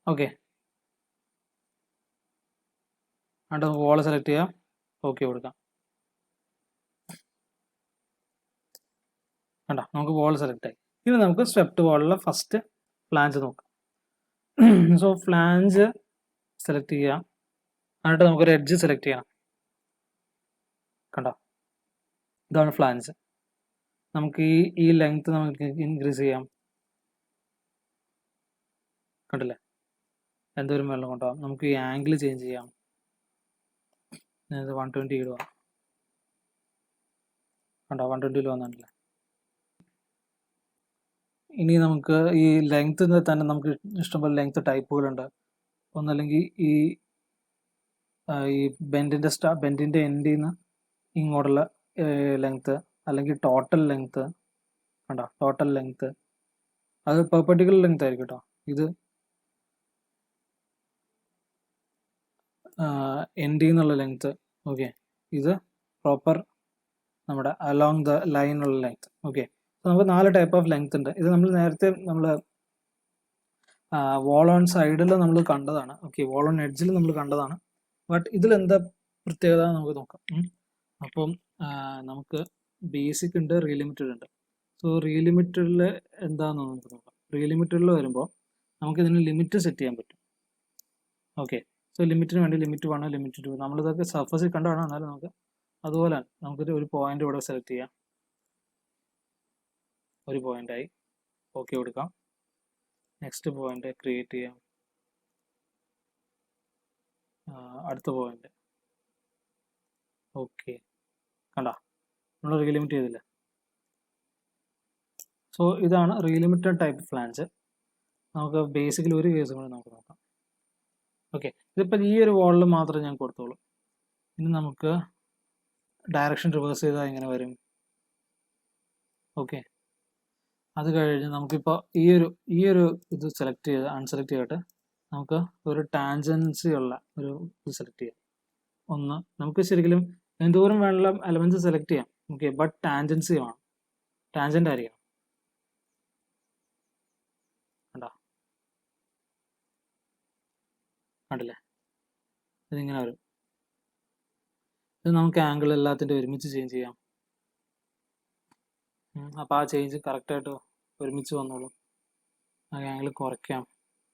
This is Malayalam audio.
ഓക്കെ, എന്നിട്ട് നമുക്ക് വോൾ സെലക്ട് ചെയ്യാം, ഓക്കെ കൊടുക്കാം. കണ്ടോ, നമുക്ക് വോൾ സെലക്ട് ആയി. ഇനി നമുക്ക് സ്വെപ്റ്റ് വാളിലെ ഫസ്റ്റ് ഫ്ലാഞ്ച് നോക്കാം. സോ ഫ്ലാഞ്ച് സെലക്ട് ചെയ്യാം, എന്നിട്ട് നമുക്കൊരു എഡ്ജ് സെലക്ട് ചെയ്യണം. കണ്ടോ, ഇതാണ് ഫ്ലാഞ്ച്. നമുക്ക് ഈ ലെങ്ത് നമുക്ക് ഇൻക്രീസ് ചെയ്യാം. കണ്ടില്ലേ, എന്തോരം വെള്ളം കൊണ്ടാവും. നമുക്ക് ഈ ആംഗിൾ ചേഞ്ച് ചെയ്യാം. 120 ഇടുക. കണ്ടോ, 120 വന്നിട്ടില്ല. ഇനി നമുക്ക് ഈ ലെങ്ത്തിൽ തന്നെ നമുക്ക് ഇഷ്ടംപോലെ ലെങ്ത് ടൈപ്പുകളുണ്ട്. ഒന്നല്ലെങ്കിൽ ഈ ബെൻഡിൻ്റെ എൻഡിൽ നിന്ന് ഇങ്ങോട്ടുള്ള ലെങ്ത്, അല്ലെങ്കിൽ ടോട്ടൽ ലെങ്ത്. കണ്ടോ, ടോട്ടൽ ലെങ്ത് അത് പെർപെൻഡിക്കുലർ ലെങ്ത് ആയിരിക്കും കേട്ടോ. ഇത് എൻഡിൽ നിന്നുള്ള ലെങ്ത്. ഓക്കെ, ഇത് പ്രോപ്പർ നമ്മുടെ അലോങ് ദ ലൈനുള്ള ലെങ്ത്. ഓക്കെ, നമുക്ക് 4 ടൈപ്പ് ഓഫ് ലെങ്ത് ഉണ്ട്. ഇത് നമ്മൾ നേരത്തെ വോൾ ഓൺ സൈഡിൽ നമ്മൾ കണ്ടതാണ്. ഓക്കെ, വോൾ ഓൺ എഡ്ജിൽ നമ്മൾ കണ്ടതാണ്. ബട്ട് ഇതിലെന്താ പ്രത്യേകത നമുക്ക് നോക്കാം. അപ്പം നമുക്ക് ബേസിക് ഉണ്ട്, റീലിമിറ്റഡ് ഉണ്ട്. സോ റീലിമിറ്റഡിൽ എന്താണെന്ന് നമുക്ക് നോക്കാം. റീലിമിറ്റഡിൽ വരുമ്പോൾ നമുക്ക് ഇതിന് ലിമിറ്റ് സെറ്റ് ചെയ്യാൻ പറ്റും. ഓക്കെ, സോ ലിമിറ്റിന് വേണ്ടി ലിമിറ്റ് 1, ലിമിറ്റ് 2 നമ്മളിതൊക്കെ സർഫസിൽ കണ്ടാണ്. എന്നാലും നമുക്ക് അതുപോലെ നമുക്കൊരു ഒരു പോയിന്റ് ഇവിടെ സെലക്ട് ചെയ്യാം. ഒരു പോയിന്റായി, ഓക്കെ കൊടുക്കാം. നെക്സ്റ്റ് പോയിന്റ് ക്രിയേറ്റ് ചെയ്യാം. അടുത്ത പോയിന്റ്, ഓക്കെ. കണ്ട, നമ്മൾ റീലിമിറ്റ് ചെയ്തില്ല. സോ ഇതാണ് റീലിമിറ്റഡ് ടൈപ്പ് ഫ്ലാഞ്ച്. നമുക്ക് ബേസിക്കലി ഒരു കേസും കൂടി നമുക്ക് നോക്കാം. ഓക്കെ, ഇതിപ്പോൾ ഈ ഒരു വാളിൽ മാത്രമേ ഞാൻ കൊടുത്തോളൂ. ഇനി നമുക്ക് ഡയറക്ഷൻ റിവേഴ്സ് ചെയ്താൽ എങ്ങനെ വരും? ഓക്കെ, അത് കഴിഞ്ഞ് നമുക്കിപ്പോൾ ഈ ഒരു ഇത് സെലക്ട് ചെയ്ത് അൺസെലക്ട് ചെയ്തിട്ട് നമുക്ക് ഒരു ടാൻജൻസി ഉള്ള ഒരു ഇത് സെലക്ട് ചെയ്യാം. ഒന്ന് നമുക്ക് ശരിക്കും എന്തോരം വേണമെയുള്ള എലമെന്റ്സ് സെലക്ട് ചെയ്യാം. ഓക്കെ, ബട്ട് ടാൻജൻസി വേണം, ടാൻജന്റ് ആയിരിക്കണം. കണ്ടോ, കണ്ടില്ലേ, ഇതിങ്ങനെ വരും. ഇത് നമുക്ക് ആംഗിൾ എല്ലാത്തിൻ്റെ ഒരുമിച്ച് ചേഞ്ച് ചെയ്യാം. അപ്പോൾ ആ ചേഞ്ച് കറക്റ്റായിട്ട് ഒരുമിച്ച് വന്നോളും. ആ ആംഗിൾ കുറയ്ക്കാം.